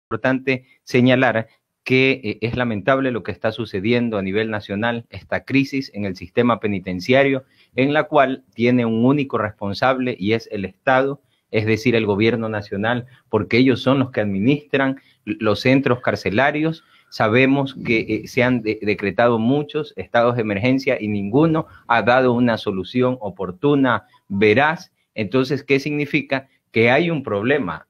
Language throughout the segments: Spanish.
Importante señalar que es lamentable lo que está sucediendo a nivel nacional, esta crisis en el sistema penitenciario, en la cual tiene un único responsable y es el Estado, es decir, el gobierno nacional, porque ellos son los que administran los centros carcelarios. Sabemos que se han decretado muchos estados de emergencia y ninguno ha dado una solución oportuna, veraz. Entonces, ¿qué significa? Que hay un problema.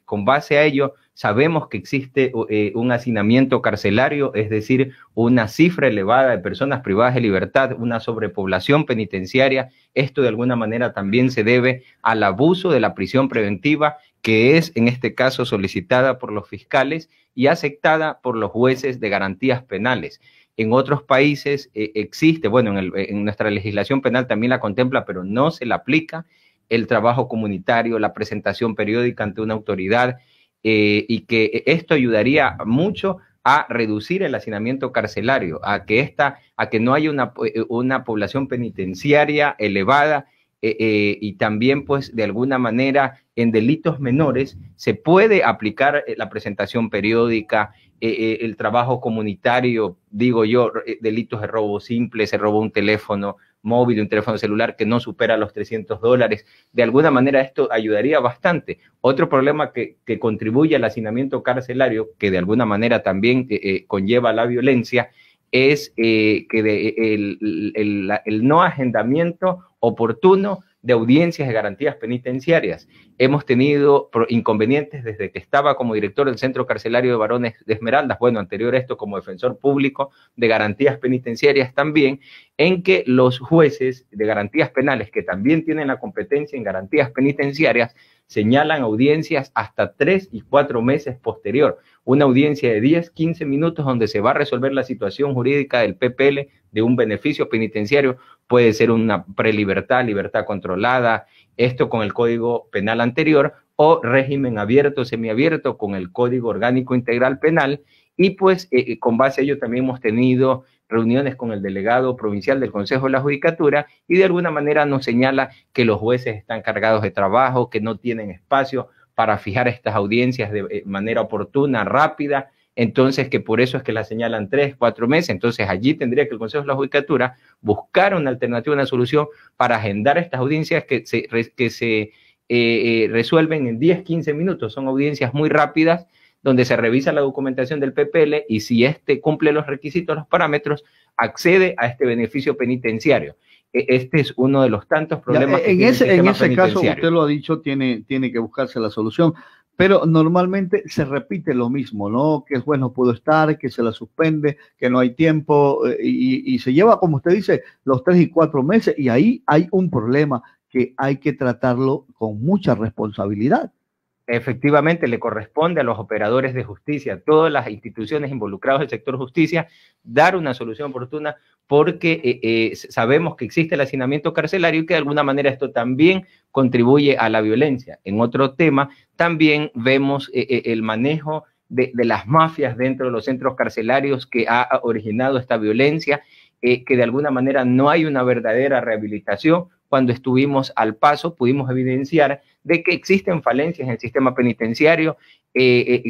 Con base a ello, sabemos que existe un hacinamiento carcelario, es decir, una cifra elevada de personas privadas de libertad, una sobrepoblación penitenciaria. Esto de alguna manera también se debe al abuso de la prisión preventiva, que es en este caso solicitada por los fiscales y aceptada por los jueces de garantías penales. En otros países existe, bueno, en nuestra legislación penal también la contempla, pero no se la aplica, el trabajo comunitario, la presentación periódica ante una autoridad, y que esto ayudaría mucho a reducir el hacinamiento carcelario, a que no haya una población penitenciaria elevada, y también pues de alguna manera en delitos menores se puede aplicar la presentación periódica, el trabajo comunitario, digo yo, delitos de robo simple, se robó un teléfono móvil, un teléfono celular que no supera los $300. De alguna manera esto ayudaría bastante. Otro problema que contribuye al hacinamiento carcelario, que de alguna manera también conlleva la violencia, es el no agendamiento oportuno de audiencias de garantías penitenciarias. Hemos tenido inconvenientes desde que estaba como director del Centro Carcelario de Varones de Esmeraldas, bueno, anterior a esto como defensor público de garantías penitenciarias también, en que los jueces de garantías penales, que también tienen la competencia en garantías penitenciarias, señalan audiencias hasta 3 y 4 meses posterior. Una audiencia de 10, 15 minutos donde se va a resolver la situación jurídica del PPL de un beneficio penitenciario. Puede ser una prelibertad, libertad controlada, esto con el Código Penal anterior, o régimen abierto, semiabierto, con el Código Orgánico Integral Penal. Y pues con base a ello también hemos tenido reuniones con el delegado provincial del Consejo de la Judicatura y de alguna manera nos señala que los jueces están cargados de trabajo, que no tienen espacio para fijar estas audiencias de manera oportuna, rápida. Entonces, que por eso es que la señalan 3, 4 meses. Entonces, allí tendría que el Consejo de la Judicatura buscar una alternativa, una solución para agendar estas audiencias que se resuelven en 10, 15 minutos. Son audiencias muy rápidas donde se revisa la documentación del PPL y si éste cumple los requisitos, los parámetros, accede a este beneficio penitenciario. Este es uno de los tantos problemas que tiene el sistema penitenciario. En ese caso, usted lo ha dicho, tiene que buscarse la solución. Pero normalmente se repite lo mismo, ¿no? Que el juez no pudo estar, que se la suspende, que no hay tiempo, y se lleva, como usted dice, los 3 y 4 meses, y ahí hay un problema que hay que tratarlo con mucha responsabilidad. Efectivamente, le corresponde a los operadores de justicia, a todas las instituciones involucradas del sector justicia, dar una solución oportuna, porque sabemos que existe el hacinamiento carcelario y que de alguna manera esto también contribuye a la violencia. En otro tema, también vemos el manejo de las mafias dentro de los centros carcelarios que ha originado esta violencia, que de alguna manera no hay una verdadera rehabilitación. Cuando estuvimos al paso, pudimos evidenciar de que existen falencias en el sistema penitenciario.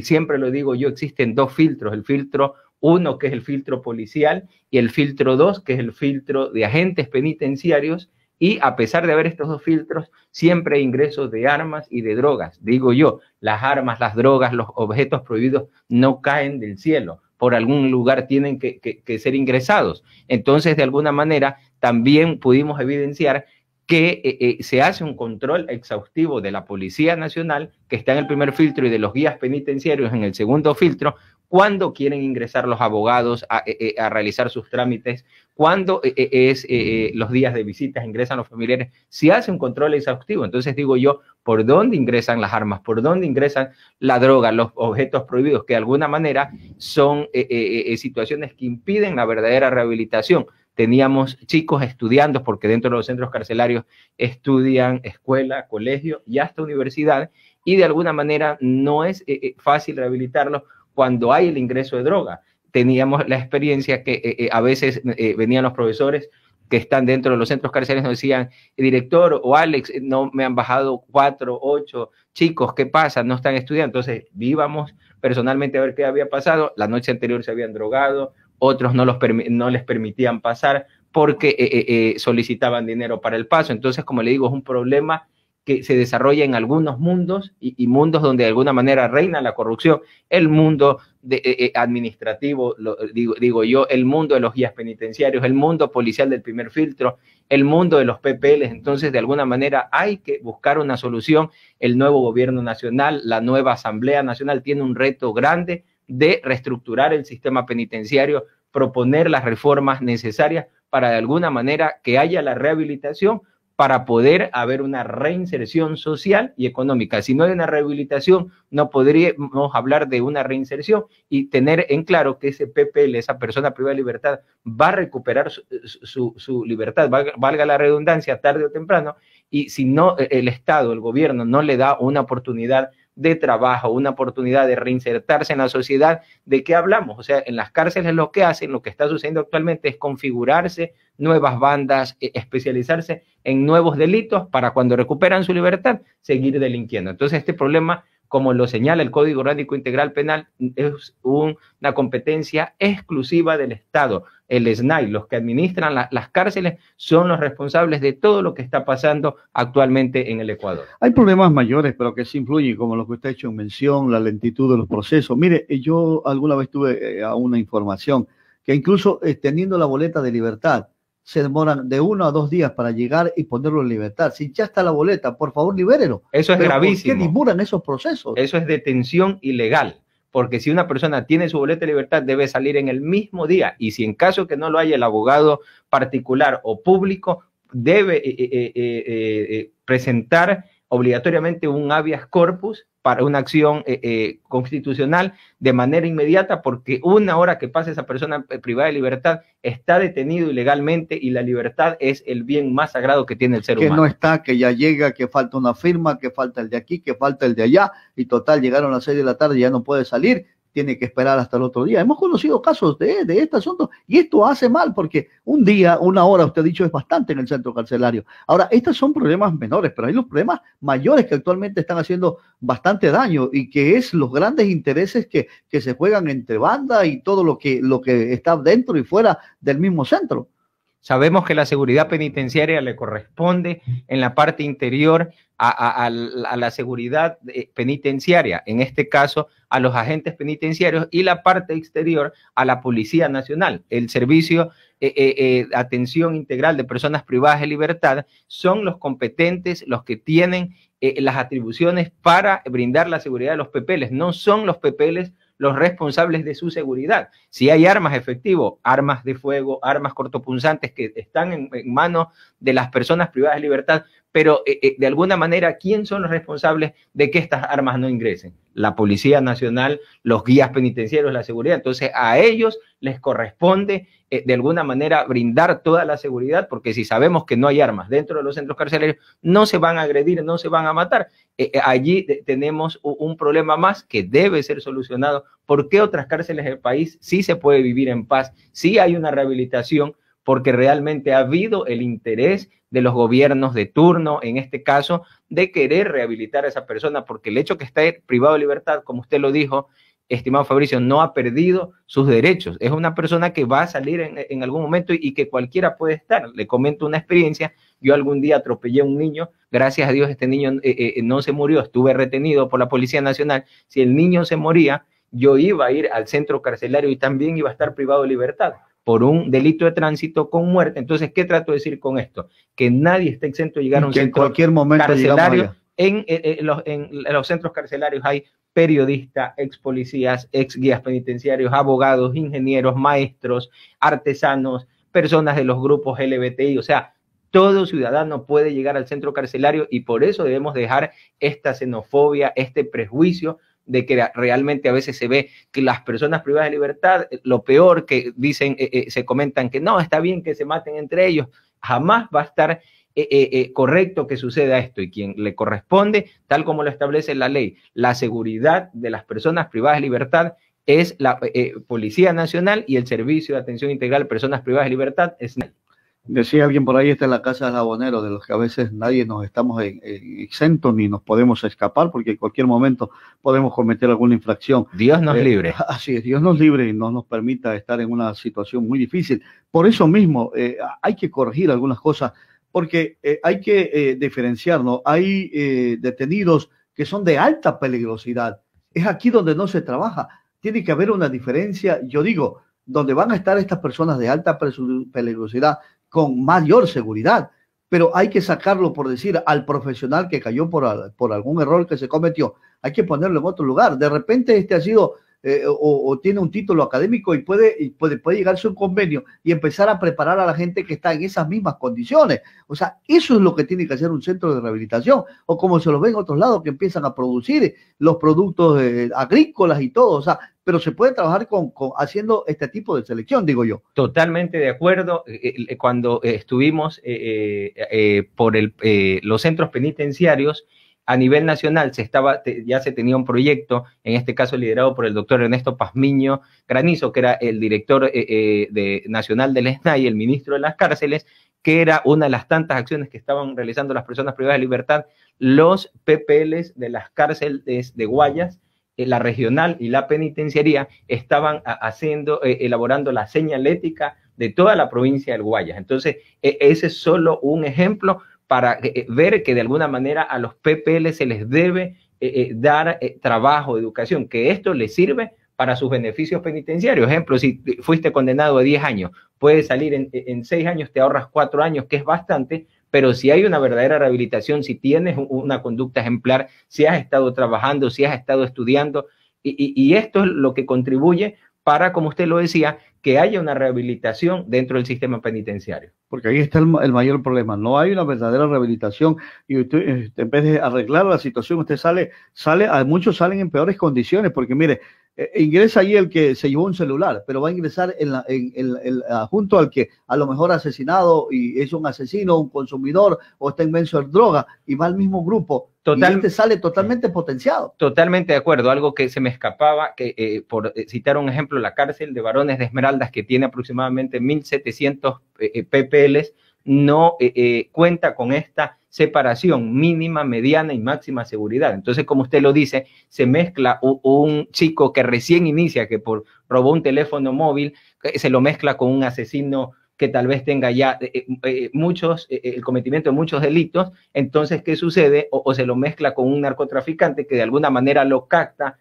Siempre lo digo yo, existen 2 filtros, el filtro 1, que es el filtro policial, y el filtro 2, que es el filtro de agentes penitenciarios, y a pesar de haber estos 2 filtros, siempre hay ingresos de armas y de drogas. Digo yo, las armas, las drogas, los objetos prohibidos no caen del cielo, por algún lugar tienen que ser ingresados. Entonces, de alguna manera, también pudimos evidenciar que se hace un control exhaustivo de la Policía Nacional, que está en el primer filtro, y de los guías penitenciarios en el segundo filtro, cuando quieren ingresar los abogados a realizar sus trámites, cuando los días de visitas ingresan los familiares, se hace un control exhaustivo. Entonces digo yo, ¿por dónde ingresan las armas? ¿Por dónde ingresan la droga, los objetos prohibidos? Que de alguna manera son situaciones que impiden la verdadera rehabilitación. Teníamos chicos estudiando, porque dentro de los centros carcelarios estudian escuela, colegio y hasta universidad, y de alguna manera no es fácil rehabilitarlos cuando hay el ingreso de droga. Teníamos la experiencia que a veces venían los profesores que están dentro de los centros carcelarios nos decían, director o Alex, no me han bajado 4, 8 chicos, ¿qué pasa? No están estudiando. Entonces, íbamos personalmente a ver qué había pasado. La noche anterior se habían drogado, otros no les permitían pasar porque solicitaban dinero para el paso. Entonces, como le digo, es un problema que se desarrolla en algunos mundos y mundos donde de alguna manera reina la corrupción, el mundo administrativo, digo yo, el mundo de los guías penitenciarios, el mundo policial del primer filtro, el mundo de los PPLs. Entonces, de alguna manera hay que buscar una solución. El nuevo gobierno nacional, la nueva Asamblea Nacional tiene un reto grande de reestructurar el sistema penitenciario, proponer las reformas necesarias para de alguna manera que haya la rehabilitación, para poder haber una reinserción social y económica. Si no hay una rehabilitación, no podríamos hablar de una reinserción y tener en claro que ese PPL, esa persona privada de libertad, va a recuperar su libertad, valga la redundancia, tarde o temprano, y si no, el Estado, el gobierno, no le da una oportunidad de trabajo, una oportunidad de reinsertarse en la sociedad, ¿de qué hablamos? O sea, en las cárceles lo que hacen, lo que está sucediendo actualmente es configurarse nuevas bandas, especializarse en nuevos delitos para cuando recuperan su libertad, seguir delinquiendo. Entonces, este problema, como lo señala el Código Orgánico Integral Penal, es una competencia exclusiva del Estado. El SNAI, los que administran las cárceles, son los responsables de todo lo que está pasando actualmente en el Ecuador. Hay problemas mayores, pero que sí influyen, como lo que usted ha hecho en mención, la lentitud de los procesos. Mire, yo alguna vez tuve una información que incluso teniendo la boleta de libertad, se demoran de 1 a 2 días para llegar y ponerlo en libertad. Si ya está la boleta, por favor, libérelo. Eso es gravísimo. ¿Por qué demoran esos procesos? Eso es detención ilegal, porque si una persona tiene su boleta de libertad, debe salir en el mismo día, y si en caso que no lo haya el abogado particular o público, debe presentar obligatoriamente un habeas corpus para una acción constitucional de manera inmediata, porque una hora que pase esa persona privada de libertad está detenido ilegalmente, y la libertad es el bien más sagrado que tiene el ser humano. Que no está, que ya llega, que falta una firma, que falta el de aquí, que falta el de allá, y total, llegaron a las 6 de la tarde y ya no puede salir, tiene que esperar hasta el otro día. Hemos conocido casos de este asunto, y esto hace mal, porque un día, 1 hora, usted ha dicho, es bastante en el centro carcelario. Ahora, estos son problemas menores, pero hay los problemas mayores que actualmente están haciendo bastante daño, y que es los grandes intereses que se juegan entre bandas y todo lo que está dentro y fuera del mismo centro. Sabemos que la seguridad penitenciaria le corresponde en la parte interior a la seguridad penitenciaria, en este caso a los agentes penitenciarios, y la parte exterior a la Policía Nacional. El servicio atención integral de personas privadas de libertad son los competentes, los que tienen las atribuciones para brindar la seguridad de los PPLs. No son los PPLs los responsables de su seguridad. Si hay armas, efectivo, armas de fuego, armas cortopunzantes que están en manos de las personas privadas de libertad, pero de alguna manera, ¿quién son los responsables de que estas armas no ingresen? La Policía Nacional, los guías penitenciarios, la seguridad. Entonces, a ellos les corresponde de alguna manera brindar toda la seguridad, porque si sabemos que no hay armas dentro de los centros carcelarios, no se van a agredir, no se van a matar. Allí tenemos un problema más que debe ser solucionado. ¿Por qué otras cárceles del país sí se puede vivir en paz? Sí hay una rehabilitación, porque realmente ha habido el interés de los gobiernos de turno, en este caso, de querer rehabilitar a esa persona, porque el hecho que está privado de libertad, como usted lo dijo, estimado Fabricio, no ha perdido sus derechos. Es una persona que va a salir en algún momento y que cualquiera puede estar. Le comento una experiencia. Yo algún día atropellé a un niño. Gracias a Dios este niño no se murió. Estuve retenido por la Policía Nacional. Si el niño se moría, yo iba a ir al centro carcelario y también iba a estar privado de libertad por un delito de tránsito con muerte. Entonces, ¿qué trato de decir con esto? Que nadie está exento de llegar a un centro cualquier momento carcelario. En los centros carcelarios hay periodistas, ex policías, ex guías penitenciarios, abogados, ingenieros, maestros, artesanos, personas de los grupos LGBTI. O sea, todo ciudadano puede llegar al centro carcelario, y por eso debemos dejar esta xenofobia, este prejuicio de que realmente a veces se ve que las personas privadas de libertad, lo peor que dicen, se comentan que no, está bien que se maten entre ellos. Jamás va a estar correcto que suceda esto, y quien le corresponde, tal como lo establece la ley, la seguridad de las personas privadas de libertad es la Policía Nacional, y el Servicio de Atención Integral de Personas Privadas de Libertad es SNAI. Decía alguien por ahí, está en la casa del abonero, de los que a veces nadie nos estamos exentos ni nos podemos escapar, porque en cualquier momento podemos cometer alguna infracción. Dios nos libre. Así es, Dios nos libre y no nos permita estar en una situación muy difícil. Por eso mismo hay que corregir algunas cosas, porque hay que diferenciar, ¿no? Hay detenidos que son de alta peligrosidad. Es aquí donde no se trabaja. Tiene que haber una diferencia, yo digo, donde van a estar estas personas de alta peligrosidad con mayor seguridad, pero hay que sacarlo, por decir, al profesional que cayó por algún error que se cometió, hay que ponerlo en otro lugar. De repente este ha sido o tiene un título académico y puede llegarse a un convenio y empezar a preparar a la gente que está en esas mismas condiciones. O sea, eso es lo que tiene que hacer un centro de rehabilitación, o como se lo ve en otros lados, que empiezan a producir los productos agrícolas y todo. O sea, pero se puede trabajar haciendo este tipo de selección, digo yo. Totalmente de acuerdo. Cuando estuvimos por los centros penitenciarios, a nivel nacional ya se tenía un proyecto, en este caso liderado por el doctor Ernesto Pazmiño Granizo, que era el director nacional del SNAI, el ministro de las cárceles, que era una de las tantas acciones que estaban realizando las personas privadas de libertad, los PPLs de las cárceles de Guayas, la regional y la penitenciaría estaban elaborando la señalética de toda la provincia del Guayas. Entonces, ese es solo un ejemplo para ver que de alguna manera a los PPL se les debe dar trabajo, educación, que esto les sirve para sus beneficios penitenciarios. Ejemplo, si fuiste condenado a 10 años, puedes salir en 6 años, te ahorras 4 años, que es bastante, pero si hay una verdadera rehabilitación, si tienes una conducta ejemplar, si has estado trabajando, si has estado estudiando, y esto es lo que contribuye para, como usted lo decía, que haya una rehabilitación dentro del sistema penitenciario. Porque ahí está el mayor problema. No hay una verdadera rehabilitación y usted, en vez de arreglar la situación, usted muchos salen en peores condiciones, porque mire, ingresa ahí el que se llevó un celular, pero va a ingresar junto al que a lo mejor ha asesinado y es un asesino, un consumidor o está inmenso en droga, y va al mismo grupo. Y este sale totalmente potenciado. Totalmente de acuerdo. Algo que se me escapaba, que por citar un ejemplo, la cárcel de varones de Esmeraldas, que tiene aproximadamente 1.700 PPLs, no cuenta con esta separación mínima, mediana y máxima seguridad. Entonces, como usted lo dice, se mezcla un chico que recién inicia, que robó un teléfono móvil, se lo mezcla con un asesino que tal vez tenga ya el cometimiento de muchos delitos. Entonces, ¿qué sucede? O se lo mezcla con un narcotraficante que de alguna manera lo capta,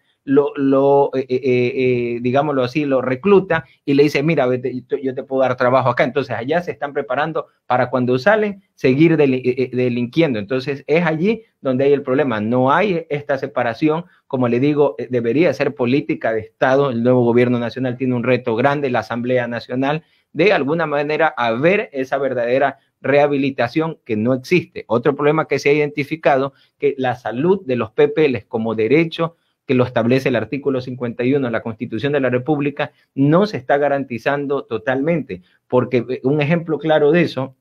digámoslo así, lo recluta y le dice, mira, vete, yo te puedo dar trabajo acá. Entonces, allá se están preparando para cuando salen seguir delinquiendo. Entonces, es allí donde hay el problema. No hay esta separación. Como le digo, debería ser política de Estado. El nuevo gobierno nacional tiene un reto grande, la Asamblea Nacional, de alguna manera haber esa verdadera rehabilitación que no existe. Otro problema que se ha identificado, que la salud de los PPLs como derecho que lo establece el artículo 51 de la Constitución de la República, no se está garantizando totalmente, porque un ejemplo claro de eso,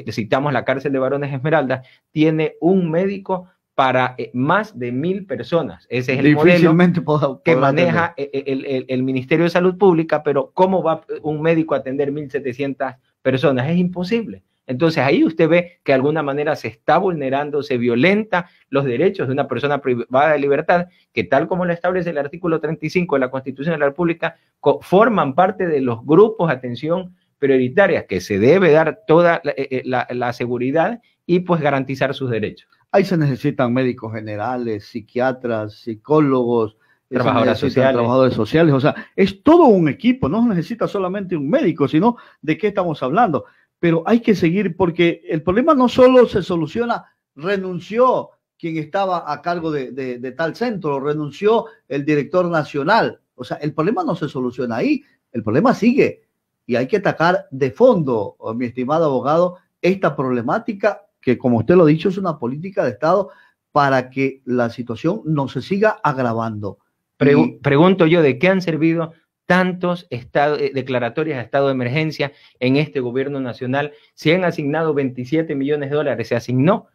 citamos la cárcel de varones Esmeraldas, tiene un médico para más de 1.000 personas. Ese es el modelo que maneja el Ministerio de Salud Pública, pero ¿cómo va un médico a atender 1.700 personas? Es imposible. Entonces ahí usted ve que de alguna manera se está vulnerando, se violenta los derechos de una persona privada de libertad, que tal como lo establece el artículo 35 de la Constitución de la República, forman parte de los grupos de atención prioritaria, que se debe dar toda la seguridad y pues garantizar sus derechos. Ahí se necesitan médicos generales, psiquiatras, psicólogos, trabajadores sociales. O sea, es todo un equipo, no se necesita solamente un médico, sino de qué estamos hablando. Pero hay que seguir, porque el problema no solo se soluciona, renunció quien estaba a cargo de tal centro, renunció el director nacional. O sea, el problema no se soluciona ahí, el problema sigue. Y hay que atacar de fondo, mi estimado abogado, esta problemática que, como usted lo ha dicho, es una política de Estado para que la situación no se siga agravando. Pregunto yo, ¿de qué han servido tantos declaratorias de estado de emergencia en este gobierno nacional? Se han asignado 27 millones de dólares, se asignó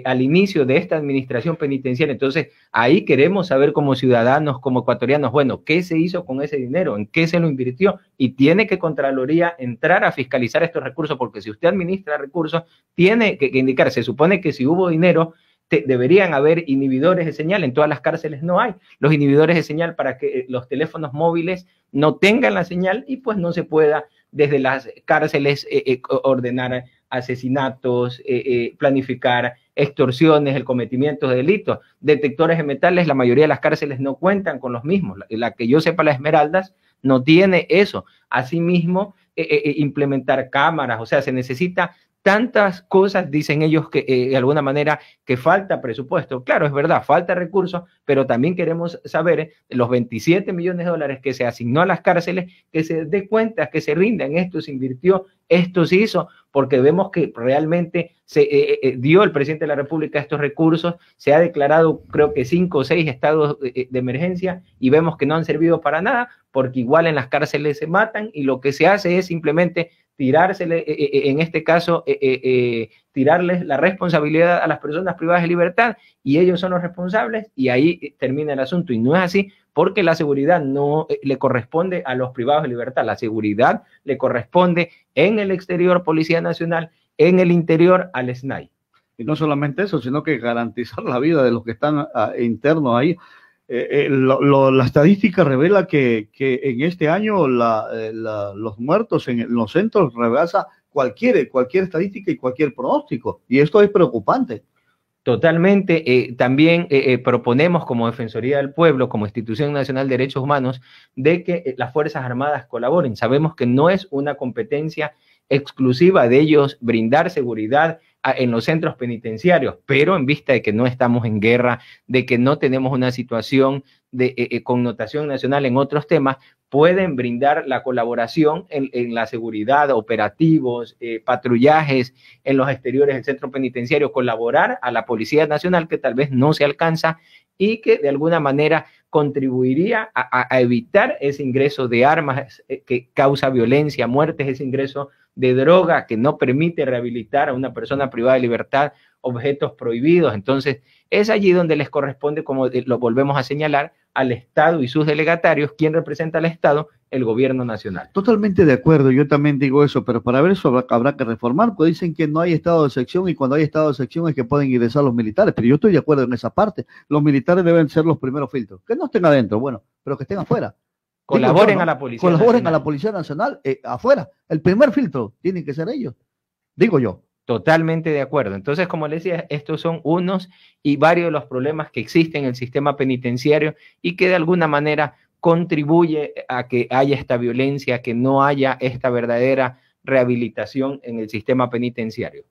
al inicio de esta administración penitenciaria. Entonces, ahí queremos saber como ciudadanos, como ecuatorianos, bueno, ¿qué se hizo con ese dinero? ¿En qué se lo invirtió? Y tiene que Contraloría entrar a fiscalizar estos recursos, porque si usted administra recursos, tiene que indicar, se supone que si hubo dinero, deberían haber inhibidores de señal. En todas las cárceles no hay los inhibidores de señal para que los teléfonos móviles no tengan la señal y pues no se pueda desde las cárceles ordenar asesinatos, planificar extorsiones, el cometimiento de delitos. Detectores de metales, la mayoría de las cárceles no cuentan con los mismos. La que yo sepa, la Esmeraldas no tiene eso. Asimismo, implementar cámaras, o sea, se necesita tantas cosas, dicen ellos, que de alguna manera que falta presupuesto. Claro, es verdad, falta recursos, pero también queremos saber los 27 millones de dólares que se asignó a las cárceles, que se dé cuenta, que se rindan, esto se invirtió, esto se hizo, porque vemos que realmente se dio el presidente de la República estos recursos, se ha declarado creo que 5 o 6 estados de emergencia y vemos que no han servido para nada, porque igual en las cárceles se matan y lo que se hace es simplemente tirársele, en este caso, tirarles la responsabilidad a las personas privadas de libertad y ellos son los responsables y ahí termina el asunto. Y no es así porque la seguridad no le corresponde a los privados de libertad, la seguridad le corresponde en el exterior, Policía Nacional, en el interior al SNAI. Y no solamente eso, sino que garantizar la vida de los que están internos ahí. La estadística revela que en este año los muertos en los centros rebasa cualquier estadística y cualquier pronóstico. Y esto es preocupante. Totalmente. También proponemos como Defensoría del Pueblo, como Institución Nacional de Derechos Humanos, de que las Fuerzas Armadas colaboren. Sabemos que no es una competencia exclusiva de ellos brindar seguridad en los centros penitenciarios, pero en vista de que no estamos en guerra, de que no tenemos una situación de connotación nacional en otros temas, pueden brindar la colaboración en la seguridad, operativos, patrullajes en los exteriores del centro penitenciario, colaborar a la Policía Nacional, que tal vez no se alcanza y que de alguna manera contribuiría a evitar ese ingreso de armas que causa violencia, muertes, ese ingreso de droga que no permite rehabilitar a una persona privada de libertad, objetos prohibidos. Entonces, es allí donde les corresponde, como lo volvemos a señalar, al Estado y sus delegatarios. ¿Quién representa al Estado? El gobierno nacional. Totalmente de acuerdo, yo también digo eso, pero para ver eso habrá que reformar, porque dicen que no hay estado de excepción y cuando hay estado de excepción es que pueden ingresar los militares, pero yo estoy de acuerdo en esa parte. Los militares deben ser los primeros filtros, que no estén adentro, bueno, pero que estén afuera. Colaboren yo, ¿no? A la Policía Colaboren Nacional. A la Policía Nacional afuera. El primer filtro tienen que ser ellos, digo yo. Totalmente de acuerdo. Entonces, como les decía, estos son unos y varios de los problemas que existen en el sistema penitenciario y que de alguna manera contribuye a que haya esta violencia, a que no haya esta verdadera rehabilitación en el sistema penitenciario.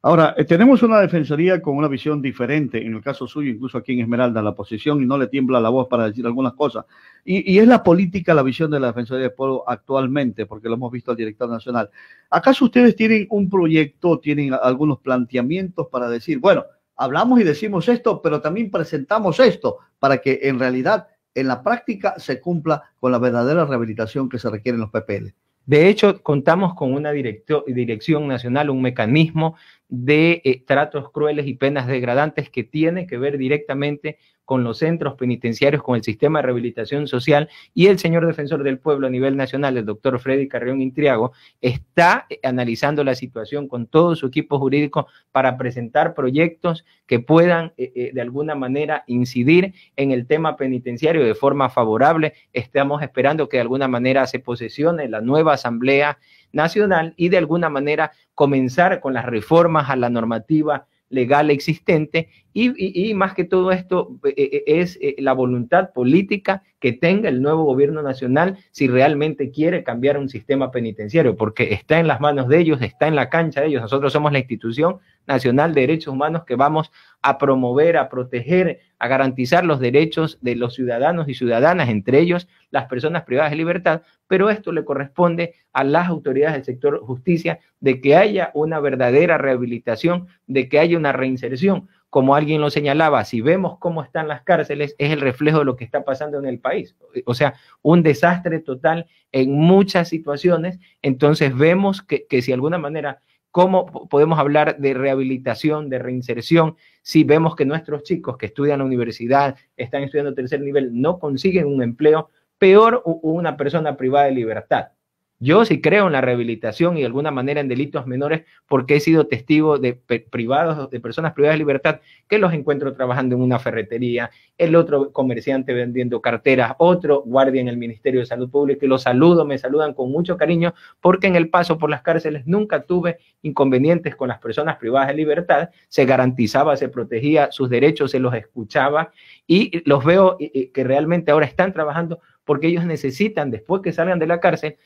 Ahora, tenemos una defensoría con una visión diferente, en el caso suyo, incluso aquí en Esmeralda, la posición, y no le tiembla la voz para decir algunas cosas. Y es la política, la visión de la Defensoría del Pueblo actualmente, porque lo hemos visto al director nacional. ¿Acaso ustedes tienen un proyecto, tienen algunos planteamientos para decir, bueno, hablamos y decimos esto, pero también presentamos esto, para que en realidad, en la práctica, se cumpla con la verdadera rehabilitación que se requiere en los PPL? De hecho, contamos con una dirección nacional, un mecanismo de tratos crueles y penas degradantes que tiene que ver directamente con los centros penitenciarios, con el sistema de rehabilitación social, y el señor defensor del pueblo a nivel nacional, el doctor Freddy Carrión Intriago, está analizando la situación con todo su equipo jurídico para presentar proyectos que puedan de alguna manera incidir en el tema penitenciario de forma favorable. Estamos esperando que de alguna manera se posesione la nueva Asamblea Nacional y de alguna manera comenzar con las reformas a la normativa legal existente y más que todo esto es la voluntad política que tenga el nuevo gobierno nacional si realmente quiere cambiar un sistema penitenciario, porque está en las manos de ellos, está en la cancha de ellos. Nosotros somos la Institución Nacional de Derechos Humanos que vamos a promover, a proteger, a garantizar los derechos de los ciudadanos y ciudadanas, entre ellos las personas privadas de libertad, pero esto le corresponde a las autoridades del sector justicia de que haya una verdadera rehabilitación, de que haya una reinserción. Como alguien lo señalaba, si vemos cómo están las cárceles, es el reflejo de lo que está pasando en el país. O sea, un desastre total en muchas situaciones. Entonces vemos que si de alguna manera ¿cómo podemos hablar de rehabilitación, de reinserción, si vemos que nuestros chicos que estudian en la universidad, están estudiando tercer nivel, no consiguen un empleo? Peor, una persona privada de libertad. Yo sí creo en la rehabilitación y de alguna manera en delitos menores, porque he sido testigo de personas privadas de libertad que los encuentro trabajando en una ferretería, el otro comerciante vendiendo carteras, otro guardia en el Ministerio de Salud Pública, y los saludo, me saludan con mucho cariño, porque en el paso por las cárceles nunca tuve inconvenientes con las personas privadas de libertad, se garantizaba, se protegía sus derechos, se los escuchaba, y los veo que realmente ahora están trabajando porque ellos necesitan, después que salgan de la cárcel,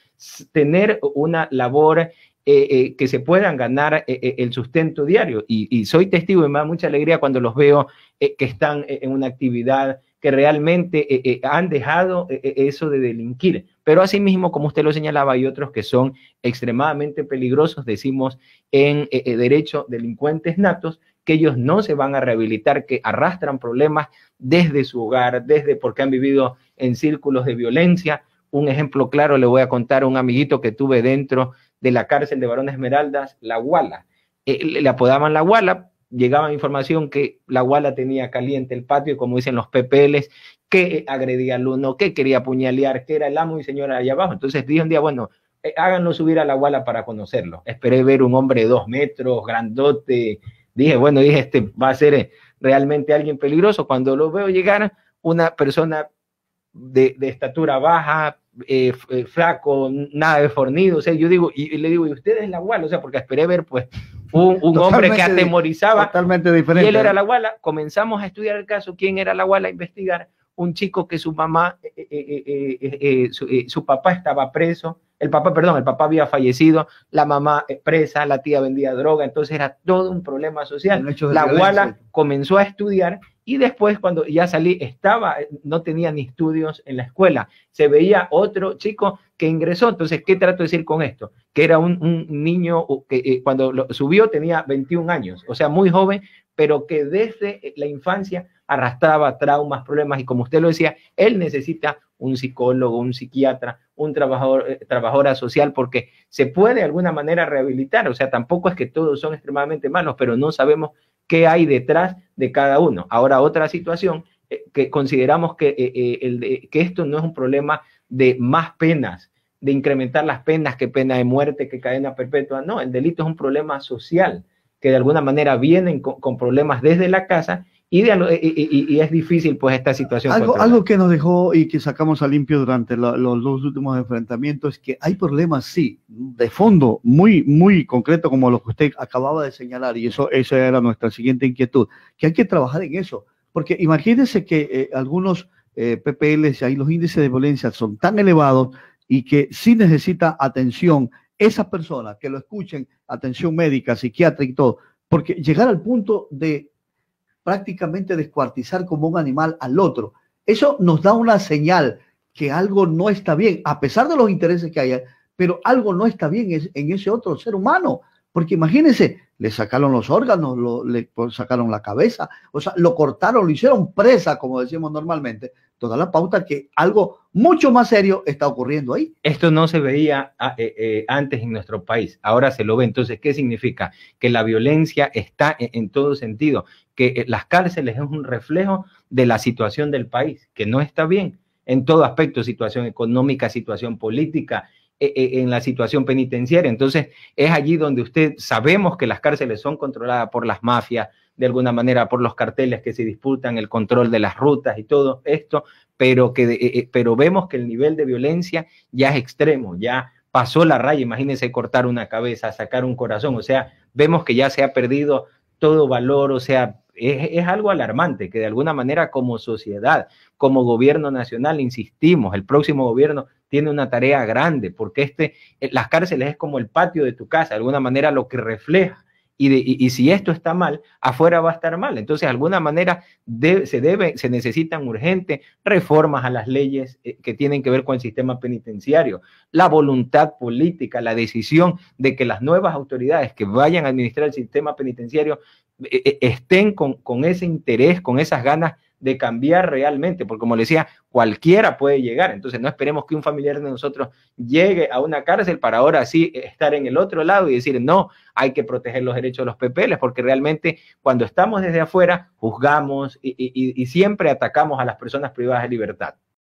tener una labor que se puedan ganar el sustento diario. Y soy testigo y me da mucha alegría cuando los veo que están en una actividad que realmente han dejado eso de delinquir. Pero asimismo, como usted lo señalaba, hay otros que son extremadamente peligrosos, decimos en derecho delincuentes natos, que ellos no se van a rehabilitar, que arrastran problemas desde su hogar, desde porque han vivido en círculos de violencia. Un ejemplo claro le voy a contar a un amiguito que tuve dentro de la cárcel de Barón Esmeraldas, La Guala. Le apodaban La Guala, llegaba información que La Guala tenía caliente el patio, como dicen los PPLs, que agredía al uno, que quería apuñalear, que era el amo y señor allá abajo. Entonces dije un día, bueno, háganlo subir a La Guala para conocerlo. Esperé ver un hombre de 2 metros, grandote. Dije, este va a ser realmente alguien peligroso. Cuando lo veo llegar, una persona de estatura baja, flaco, nada de fornido, o sea, yo digo, y le digo, ¿y usted es La Guala? O sea, porque esperé ver, pues, un hombre que atemorizaba. Totalmente diferente. Y él era La Guala. Comenzamos a estudiar el caso, quién era La Guala, a investigar. Un chico que su mamá, su papá estaba preso, el papá había fallecido, la mamá presa, la tía vendía droga, entonces era todo un problema social. La Guala comenzó a estudiar y después cuando ya salí, no tenía ni estudios en la escuela, se veía otro chico que ingresó. Entonces, ¿qué trato de decir con esto? Que era un niño que cuando subió tenía 21 años, o sea, muy joven, pero que desde la infancia arrastraba traumas, problemas, y como usted lo decía, él necesita un psicólogo, un psiquiatra, un trabajadora social, porque se puede de alguna manera rehabilitar. O sea, tampoco es que todos son extremadamente malos, pero no sabemos qué hay detrás de cada uno. Ahora, otra situación que consideramos que esto no es un problema de más penas, de incrementar las penas, que pena de muerte, que cadena perpetua. No, el delito es un problema social, que de alguna manera vienen con problemas desde la casa, y es difícil pues esta situación. Algo que nos dejó y que sacamos a limpio durante los dos últimos enfrentamientos es que hay problemas, sí, de fondo, muy, muy concreto, como lo que usted acababa de señalar, y esa era nuestra siguiente inquietud, que hay que trabajar en eso, porque imagínense que algunos PPLs, ahí los índices de violencia son tan elevados y que sí necesita atención esas personas, que lo escuchen, atención médica, psiquiátrica y todo, porque llegar al punto de prácticamente descuartizar como un animal al otro, eso nos da una señal que algo no está bien, a pesar de los intereses que haya, pero algo no está bien en ese otro ser humano, porque imagínense, le sacaron los órganos, le sacaron la cabeza, o sea, lo cortaron, lo hicieron presa, como decimos normalmente, toda la pauta que algo mucho más serio está ocurriendo ahí. Esto no se veía antes en nuestro país, ahora se lo ve. Entonces, ¿qué significa? Que la violencia está en todo sentido, que las cárceles es un reflejo de la situación del país, que no está bien en todo aspecto, situación económica, situación política, en la situación penitenciaria. Entonces, es allí donde sabemos que las cárceles son controladas por las mafias, de alguna manera por los carteles que se disputan el control de las rutas y todo esto, pero vemos que el nivel de violencia ya es extremo, ya pasó la raya. Imagínense cortar una cabeza, sacar un corazón, o sea, vemos que ya se ha perdido todo valor, o sea, es algo alarmante, que de alguna manera como sociedad, como gobierno nacional, insistimos, el próximo gobierno tiene una tarea grande, porque las cárceles es como el patio de tu casa, de alguna manera lo que refleja. Y si esto está mal, afuera va a estar mal. Entonces, de alguna manera se necesitan urgentes reformas a las leyes que tienen que ver con el sistema penitenciario, la voluntad política, la decisión de que las nuevas autoridades que vayan a administrar el sistema penitenciario estén con ese interés, con esas ganas de cambiar realmente, porque como le decía, cualquiera puede llegar. Entonces no esperemos que un familiar de nosotros llegue a una cárcel para ahora sí estar en el otro lado y decir, no, hay que proteger los derechos de los PPLs, porque realmente cuando estamos desde afuera juzgamos y siempre atacamos a las personas privadas de libertad.